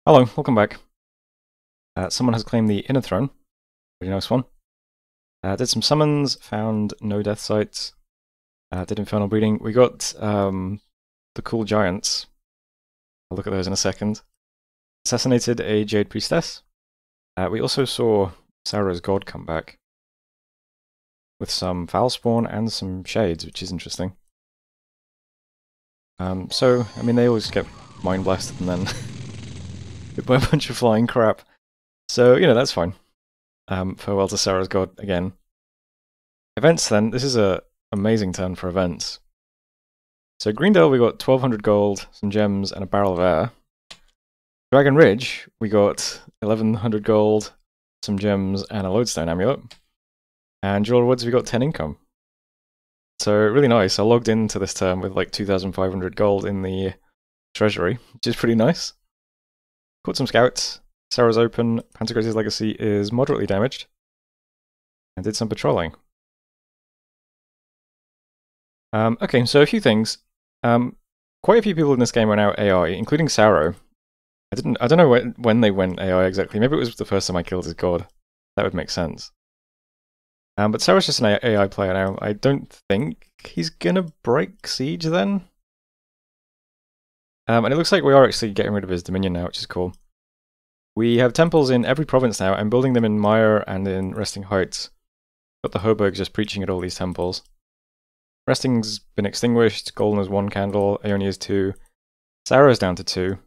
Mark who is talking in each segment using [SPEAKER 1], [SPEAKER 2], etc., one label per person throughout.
[SPEAKER 1] Hello, welcome back. Someone has claimed the Inner Throne. Pretty nice one. Did some summons, found no death sites. Did Infernal Breeding. We got the cool giants. I'll look at those in a second. Assassinated a Jade Priestess. We also saw Sarah's God come back. With some Foul Spawn and some Shades, which is interesting. So, I mean, they always get Mind Blasted and then by a bunch of flying crap. So, you know, that's fine. Farewell to Sarah's God again. Events then, this is a amazing turn for events. So Greendale we got 1200 gold, some gems, and a barrel of air. Dragon Ridge we got 1100 gold, some gems, and a lodestone amulet. And Jeweler Woods we got 10 income. So really nice. I logged into this turn with like 2500 gold in the treasury, which is pretty nice. Caught some scouts. Sarah's open. Pantagruel's legacy is moderately damaged. And did some patrolling. Okay, so a few things. Quite a few people in this game are now AI, including Saro. I don't know when they went AI exactly. Maybe it was the first time I killed his god. That would make sense. But Saro's just an AI player now. I don't think he's gonna break Siege then. And it looks like we are actually getting rid of his Dominion now, which is cool. We have temples in every province now. I'm building them in Mire and in Resting Heights. Got the Hoburgs just preaching at all these temples. Resting's been extinguished. Golden is 1 candle. Aeoni is 2. Sarah's down to 2.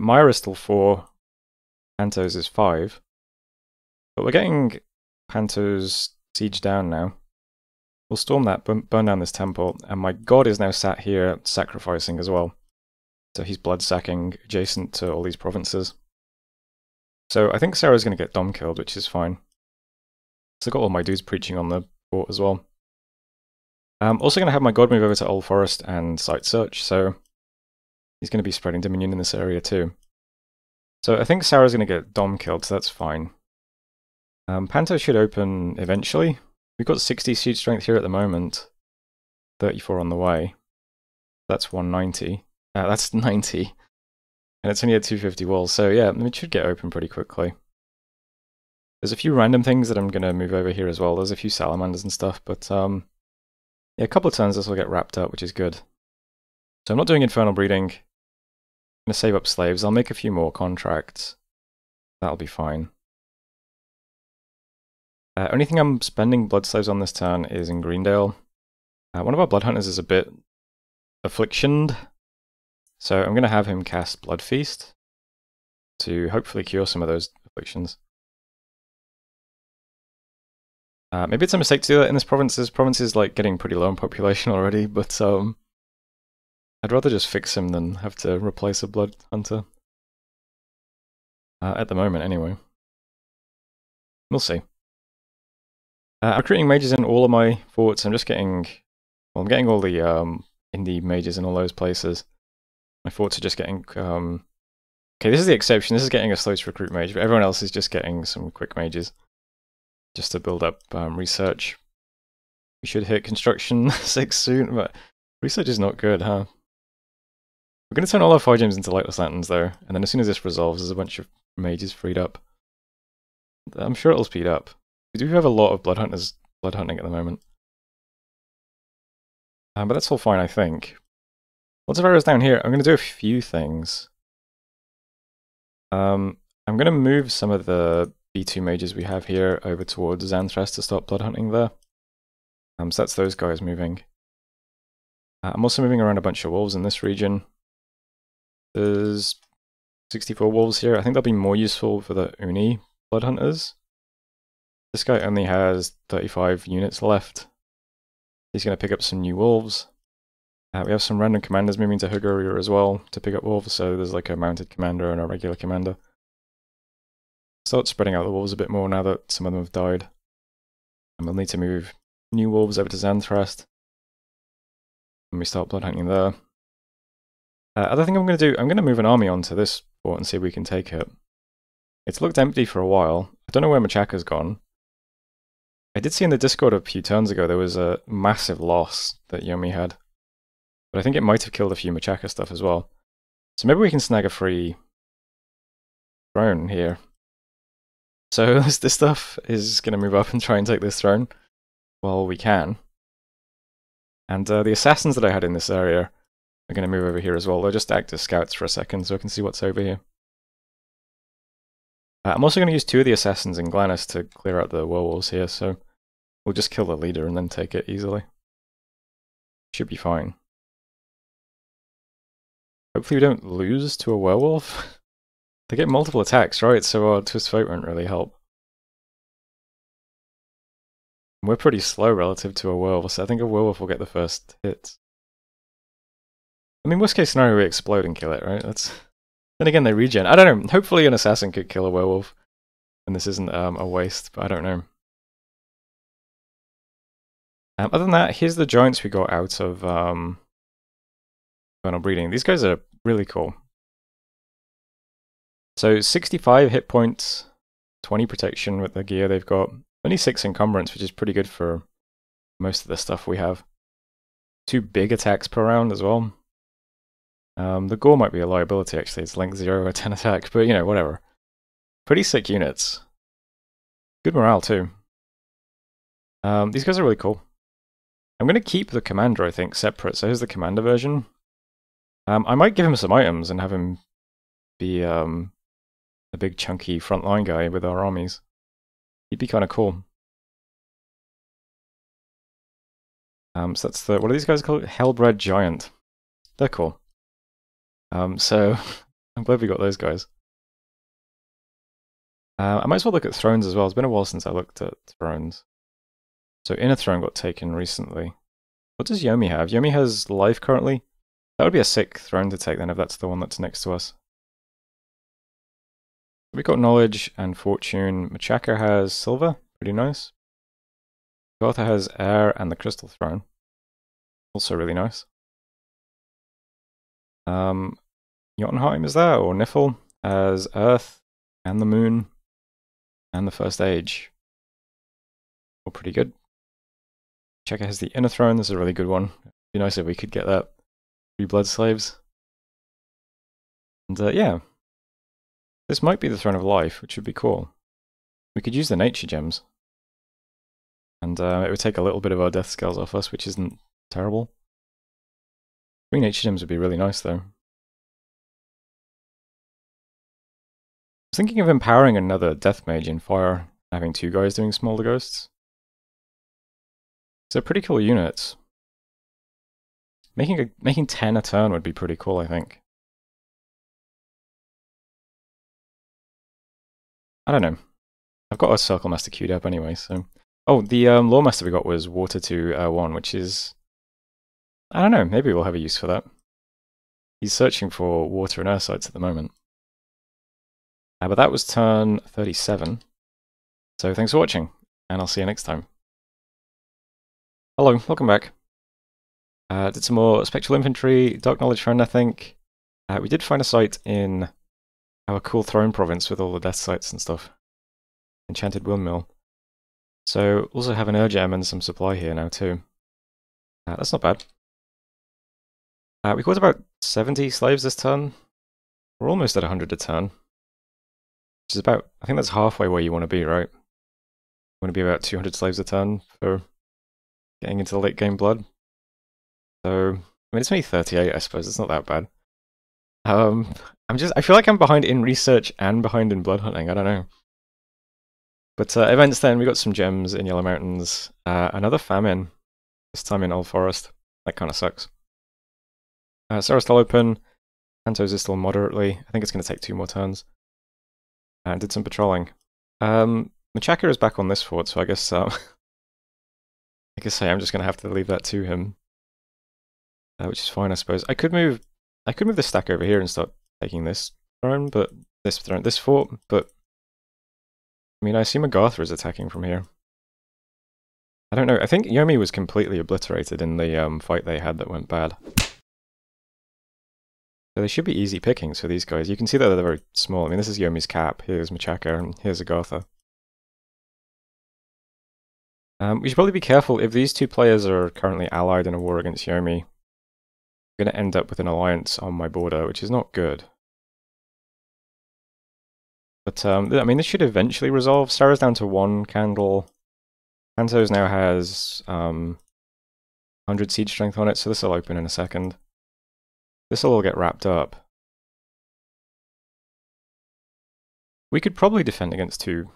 [SPEAKER 1] Mire is still 4. Pantos is 5. But we're getting Pantos Siege down now. We'll storm that, burn down this temple, and my god is now sat here sacrificing as well. So he's blood sacking adjacent to all these provinces. So I think Sarah's going to get Dom killed, which is fine. So I've got all my dudes preaching on the fort as well. I'm also going to have my god move over to Old Forest and Site Search, so he's going to be spreading Dominion in this area too. So I think Sarah's going to get Dom killed, so that's fine. Panto should open eventually. We've got 60 siege strength here at the moment. 34 on the way. That's 190. That's 90. And it's only at 250 walls, so yeah, it should get open pretty quickly. There's a few random things that I'm going to move over here as well. There's a few salamanders and stuff, but yeah, a couple of turns this will get wrapped up, which is good. So I'm not doing Infernal Breeding. I'm going to save up slaves. I'll make a few more contracts. That'll be fine. Only thing I'm spending blood slaves on this turn is in Greendale. One of our blood hunters is a bit afflictioned, so I'm going to have him cast Blood Feast to hopefully cure some of those afflictions. Maybe it's a mistake to do that in this province. This province is like getting pretty low in population already, but I'd rather just fix him than have to replace a blood hunter. At the moment, anyway. We'll see. I'm recruiting mages in all of my forts. I'm just getting, well, I'm getting all the indie mages in all those places. My forts are just getting, okay, this is the exception. This is getting a slow to recruit mage, but everyone else is just getting some quick mages. Just to build up research. We should hit construction 6 soon, but research is not good, huh? We're going to turn all our fire gems into lightless lanterns though, and then as soon as this resolves, there's a bunch of mages freed up. I'm sure it'll speed up. We do have a lot of blood hunters blood hunting at the moment. But that's all fine, I think. Lots of arrows down here. I'm going to do a few things. I'm going to move some of the B2 mages we have here over towards Xanthras to start blood hunting there. So that's those guys moving. I'm also moving around a bunch of wolves in this region. There's 64 wolves here. I think they'll be more useful for the Uni blood hunters. This guy only has 35 units left. He's going to pick up some new wolves. We have some random commanders moving to Huguria as well to pick up wolves, so there's like a mounted commander and a regular commander. Start spreading out the wolves a bit more now that some of them have died. And we'll need to move new wolves over to Xanthrast. And we start blood hunting there. Other thing I'm going to do, I'm going to move an army onto this fort and see if we can take it. It's looked empty for a while. I don't know where Machaka's gone. I did see in the Discord a few turns ago there was a massive loss that Yomi had. But I think it might have killed a few Machaka stuff as well. So maybe we can snag a free throne here. So this stuff is going to move up and try and take this throne while we can. And the assassins that I had in this area are going to move over here as well. They'll just act as scouts for a second so I can see what's over here. I'm also going to use 2 of the assassins in Glanis to clear out the werewolves here, so we'll just kill the leader and then take it easily. Should be fine. Hopefully we don't lose to a werewolf. They get multiple attacks, right? So our twist fight won't really help. We're pretty slow relative to a werewolf, so I think a werewolf will get the first hits. I mean, worst case scenario, we explode and kill it, right? Then again, they regen. I don't know. Hopefully an assassin could kill a werewolf, and this isn't a waste, but I don't know. Other than that, here's the giants we got out of Infernal Breeding. These guys are really cool. So 65 hit points, 20 protection with the gear they've got. Only 6 encumbrance, which is pretty good for most of the stuff we have. 2 big attacks per round as well. The gore might be a liability actually, it's length 0 or 10 attack, but you know, whatever. Pretty sick units. Good morale too. These guys are really cool. I'm going to keep the commander, I think, separate, so here's the commander version. I might give him some items and have him be a big chunky frontline guy with our armies. He'd be kind of cool. So that's the, what are these guys called? Hellbred Giant. They're cool. So I'm glad we got those guys. I might as well look at thrones as well. It's been a while since I looked at thrones. So Inner Throne got taken recently. What does Yomi have? Yomi has life currently. That would be a sick throne to take then if that's the one that's next to us. We got knowledge and fortune. Machaka has silver, pretty nice. Gotha has air and the crystal throne, also really nice. Jotunheim is that, or Nifl has earth and the moon and the first age. All pretty good. Machaka has the inner throne. This is a really good one. It'd be nice if we could get that. 3 blood slaves. And yeah. This might be the Throne of Life, which would be cool. We could use the nature gems. And it would take a little bit of our death scales off us, which isn't terrible. 3 nature gems would be really nice, though. I was thinking of empowering another death mage in fire, having 2 guys doing smolder ghosts. They're pretty cool units. Making 10 a turn would be pretty cool, I think. I don't know. I've got a Circle Master queued up anyway, so... Oh, the Lore Master we got was Water to 1, which is... I don't know, maybe we'll have a use for that. He's searching for water and earth sites at the moment. But that was turn 37. So thanks for watching, and I'll see you next time. Hello, welcome back. Did some more Spectral Infantry, Dark Knowledge Friend, I think. We did find a site in our cool throne province with all the death sites and stuff. Enchanted Windmill. So, also have an Urgem and some supply here now too. That's not bad. We caught about 70 slaves this turn. We're almost at 100 a turn. Which is about, I think that's halfway where you want to be, right? You want to be about 200 slaves a turn for getting into the late game blood. So, I mean, it's only 38, I suppose. It's not that bad. I feel like I'm behind in research and behind in blood hunting. I don't know. But events then, we got some gems in Yellow Mountains. Another famine, this time in Old Forest. That kind of sucks. Sarah's still open. Santos is still moderately. I think it's going to take 2 more turns. And did some patrolling. Machaka is back on this fort, so I guess I'm just going to have to leave that to him. Which is fine, I suppose. I could move the stack over here and start taking this throne, but this fort, but I mean, I assume Agartha is attacking from here. I don't know. I think Yomi was completely obliterated in the fight they had that went bad. So they should be easy pickings for these guys. You can see that they're very small. I mean, this is Yomi's cap. Here's Machaka, and here's Agartha. We should probably be careful. If these 2 players are currently allied in a war against Yomi, I'm going to end up with an alliance on my border, which is not good. But, I mean, this should eventually resolve. Sarah's down to 1 candle. Pantos now has 100 siege strength on it, so this will open in a second. This will all get wrapped up. We could probably defend against 2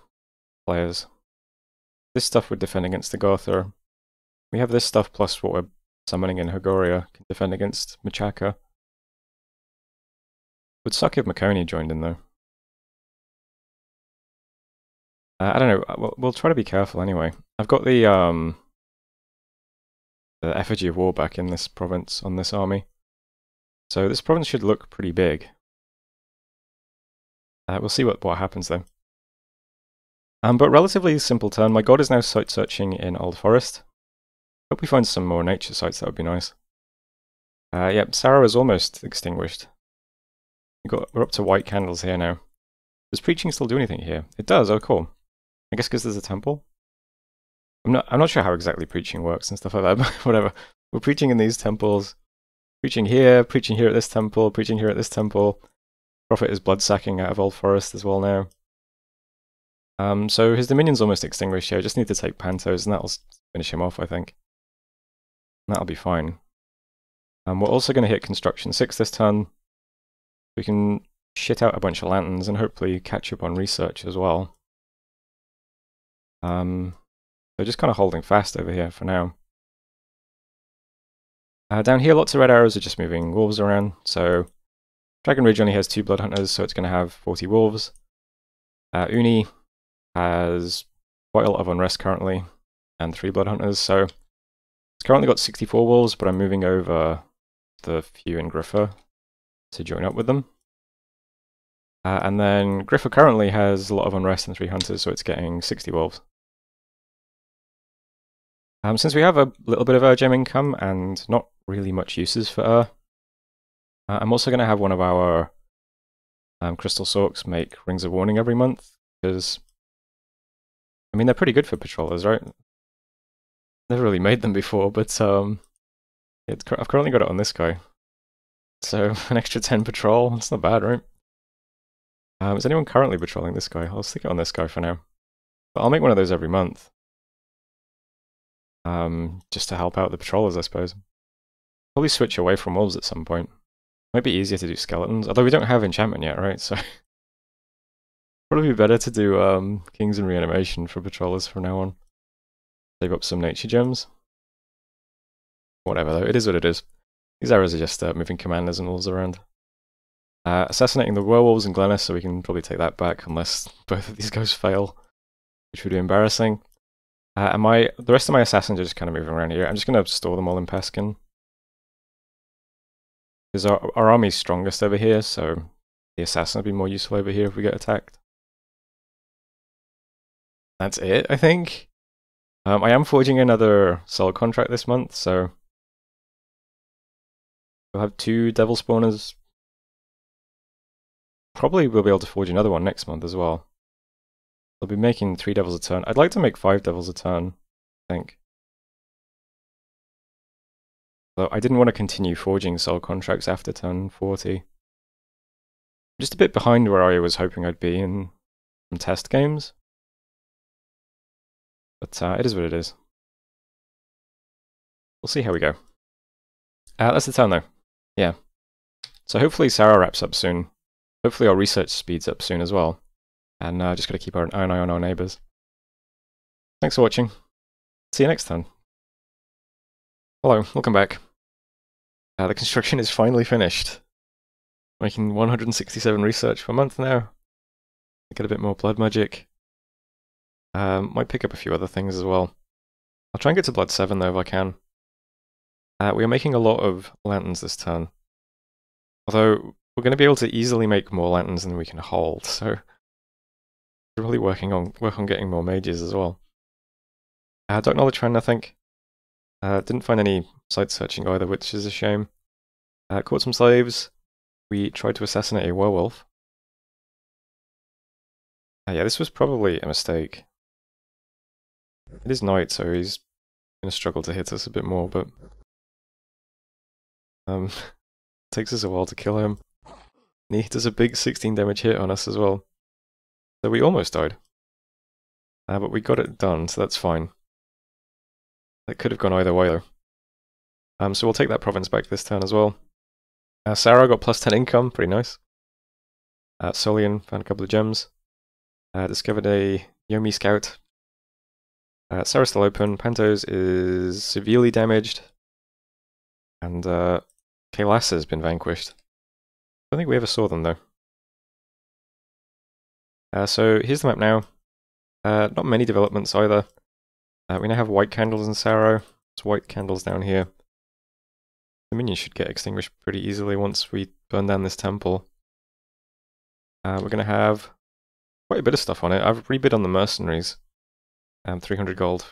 [SPEAKER 1] players. This stuff would defend against the Gotha. We have this stuff plus what we're summoning in Hagoria can defend against Machaka. Would suck if Makoni joined in though. I don't know, we'll try to be careful anyway. I've got the Effigy of War back in this province on this army. So this province should look pretty big. We'll see what happens though. But relatively simple turn. My god is now site searching in Old Forest. Hope we find some more nature sites, that would be nice. Yep, Sarah is almost extinguished. We're up to white candles here now. Does preaching still do anything here? It does, oh cool. I guess because there's a temple? I'm not sure how exactly preaching works and stuff like that, but whatever. We're preaching in these temples. Preaching here at this temple, preaching here at this temple. Prophet is blood sacking out of Old Forest as well now. So his dominion's almost extinguished here. I just need to take Pantos and that'll finish him off, I think. And that'll be fine. We're also going to hit Construction 6 this turn. We can shit out a bunch of lanterns and hopefully catch up on research as well. So just kind of holding fast over here for now. Down here, lots of red arrows are just moving wolves around. So Dragon Ridge only has 2 blood hunters, so it's going to have 40 wolves. Uni has quite a lot of unrest currently, and 3 blood hunters, so it's currently got 64 wolves, but I'm moving over the few in Griffa to join up with them. And then Griffa currently has a lot of unrest and 3 hunters, so it's getting 60 wolves. Since we have a little bit of Urgem income and not really much uses for I'm also going to have one of our Crystal Sorks make Rings of Warning every month, because, I mean, they're pretty good for patrollers, right? Never really made them before, but I've currently got it on this guy. So, an extra 10 patrol, that's not bad, right? Is anyone currently patrolling this guy? I'll stick it on this guy for now. But I'll make one of those every month. Just to help out the patrollers, I suppose. Probably switch away from wolves at some point. Might be easier to do skeletons, although we don't have enchantment yet, right? So probably be better to do Kings and Reanimation for patrollers from now on. Save up some nature gems. Whatever though, it is what it is. These arrows are just moving commanders and wolves around. Assassinating the werewolves in Glennis, so we can probably take that back unless both of these guys fail, which would be embarrassing. And the rest of my assassins are just kind of moving around here. I'm just going to store them all in Peskin. Because our army's strongest over here, so the assassin will be more useful over here if we get attacked. That's it, I think. I am forging another soul contract this month, so we'll have 2 devil spawners. Probably we'll be able to forge another one next month as well. I'll be making 3 devils a turn. I'd like to make 5 devils a turn, I think. Though I didn't want to continue forging soul contracts after turn 40. I'm just a bit behind where I was hoping I'd be in some test games. But it is what it is. We'll see how we go. That's the turn though. Yeah. So hopefully Sarah wraps up soon. Hopefully our research speeds up soon as well. And just got to keep an eye on our neighbours. Thanks for watching. See you next time. Hello, welcome back. The construction is finally finished. Making 167 research per month now. Get a bit more blood magic. Might pick up a few other things as well. I'll try and get to blood 7 though if I can. We are making a lot of lanterns this turn. Although we're going to be able to easily make more lanterns than we can hold, so we're really work on getting more mages as well. Dark Knowledge found nothing. Didn't find any site searching either, which is a shame. Caught some slaves. We tried to assassinate a werewolf. Yeah, this was probably a mistake. It is night, so he's going to struggle to hit us a bit more, but takes us a while to kill him. And he does a big 16 damage hit on us as well. So we almost died. But we got it done, so that's fine. That could have gone either way though. So we'll take that province back this turn as well. Sarah got plus 10 income, pretty nice. Solian found a couple of gems. Discovered a Yomi Scout. Sarah's still open. Pantos is severely damaged. And Kalas has been vanquished. I don't think we ever saw them though. So here's the map now. Not many developments either. We now have white candles in Saro. There's white candles down here. The minions should get extinguished pretty easily once we burn down this temple. We're going to have quite a bit of stuff on it. I've rebid on the mercenaries. 300 gold.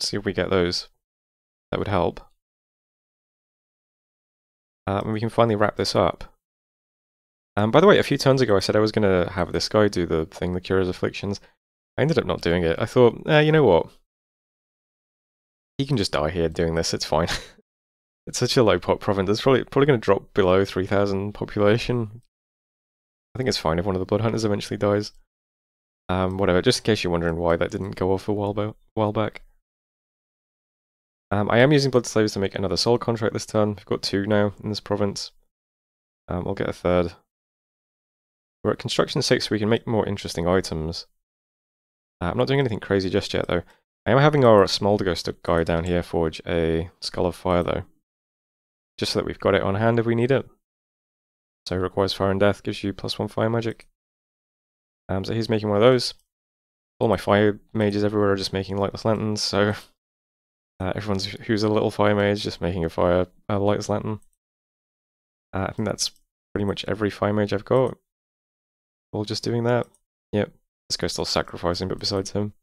[SPEAKER 1] See if we get those. That would help. And we can finally wrap this up. By the way, a few turns ago I said I was going to have this guy do the thing, the Cure His Afflictions. I ended up not doing it. I thought, you know what? He can just die here doing this, it's fine. It's such a low pop province, it's probably going to drop below 3,000 population. I think it's fine if one of the Blood Hunters eventually dies. Whatever, just in case you're wondering why that didn't go off a while back. I am using Blood Slaves to make another soul contract this turn. We've got 2 now in this province. I'll get a 3rd. We're at construction 6, so we can make more interesting items. I'm not doing anything crazy just yet, though. I am having our Smolderghost guy down here forge a Skull of Fire, though. Just so that we've got it on hand if we need it. So it requires Fire and Death, gives you +1 fire magic. So he's making one of those. All my fire mages everywhere are just making Lightless Lanterns, so everyone's who's a little fire mage just making a Lightless Lantern. I think that's pretty much every fire mage I've got. All just doing that. Yep, this guy's still sacrificing, but besides him.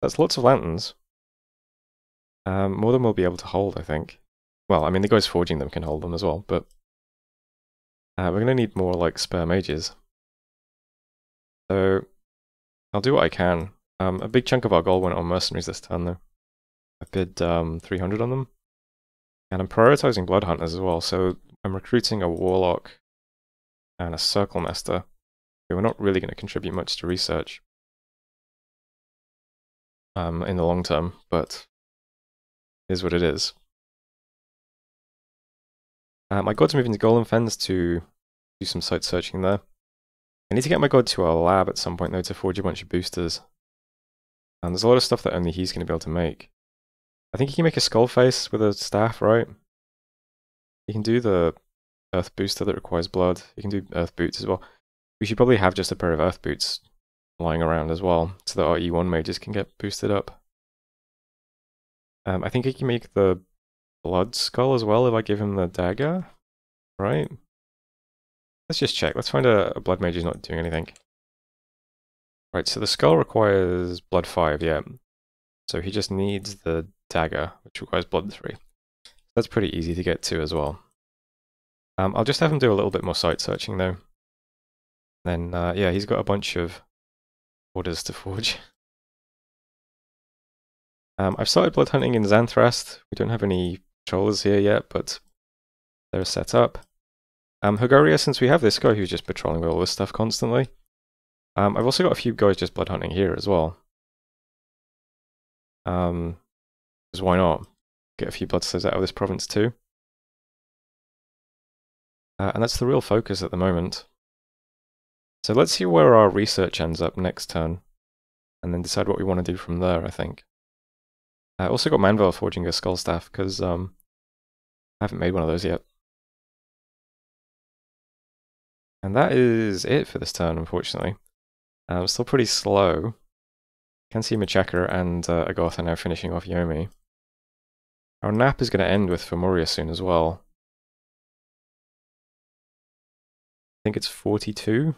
[SPEAKER 1] That's lots of lanterns. More than we'll be able to hold, I think. Well, I mean, the guys forging them can hold them as well, but we're going to need more, like, spare mages. So, I'll do what I can. A big chunk of our gold went on mercenaries this turn, though. I bid 300 on them. And I'm prioritizing Blood Hunters as well, so I'm recruiting a Warlock and a Circle Master, who are not really going to contribute much to research in the long term, but is what it is. My god's moving to Golem Fens to do some site searching there. I need to get my god to a lab at some point though to forge a bunch of boosters. And there's a lot of stuff that only he's going to be able to make. I think he can make a skull face with a staff, right? He can do the earth booster that requires blood. He can do earth boots as well. We should probably have just a pair of earth boots lying around as well, so that our E1 mages can get boosted up. I think he can make the blood skull as well if I give him the dagger, right? Let's just check. Let's find a blood mage who's not doing anything. Right, so the skull requires blood 5, yeah. So he just needs the dagger, which requires blood 3. That's pretty easy to get to as well. I'll just have him do a little bit more site searching though. Then, yeah, he's got a bunch of orders to forge. I've started blood hunting in Xanthrast. We don't have any patrollers here yet, but they're set up. Hogaria, since we have this guy who's just patrolling with all this stuff constantly. I've also got a few guys just blood hunting here as well. Because why not? Get a few blood slaves out of this province too. And that's the real focus at the moment. So let's see where our research ends up next turn, and then decide what we want to do from there, I think. I also got Manvel forging a skull staff, because I haven't made one of those yet. And that is it for this turn, unfortunately. Still pretty slow. Can see Machaka and Agartha now finishing off Yomi. Our nap is going to end with Fomoriya soon as well. I think it's 42.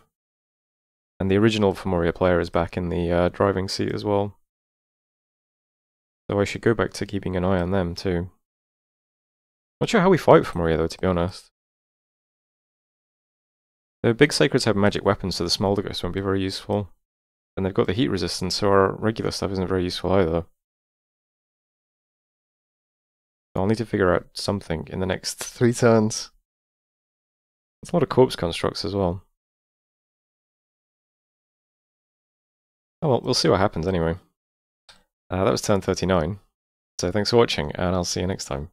[SPEAKER 1] And the original Fomoriya player is back in the driving seat as well. So I should go back to keeping an eye on them too. Not sure how we fight Fomoriya though, to be honest. The big sacreds have magic weapons, so the Smolderghost won't be very useful. And they've got the heat resistance, so our regular stuff isn't very useful either. So I'll need to figure out something in the next 3 turns. There's a lot of corpse constructs as well. Oh well, we'll see what happens anyway. That was turn 39. So thanks for watching, and I'll see you next time.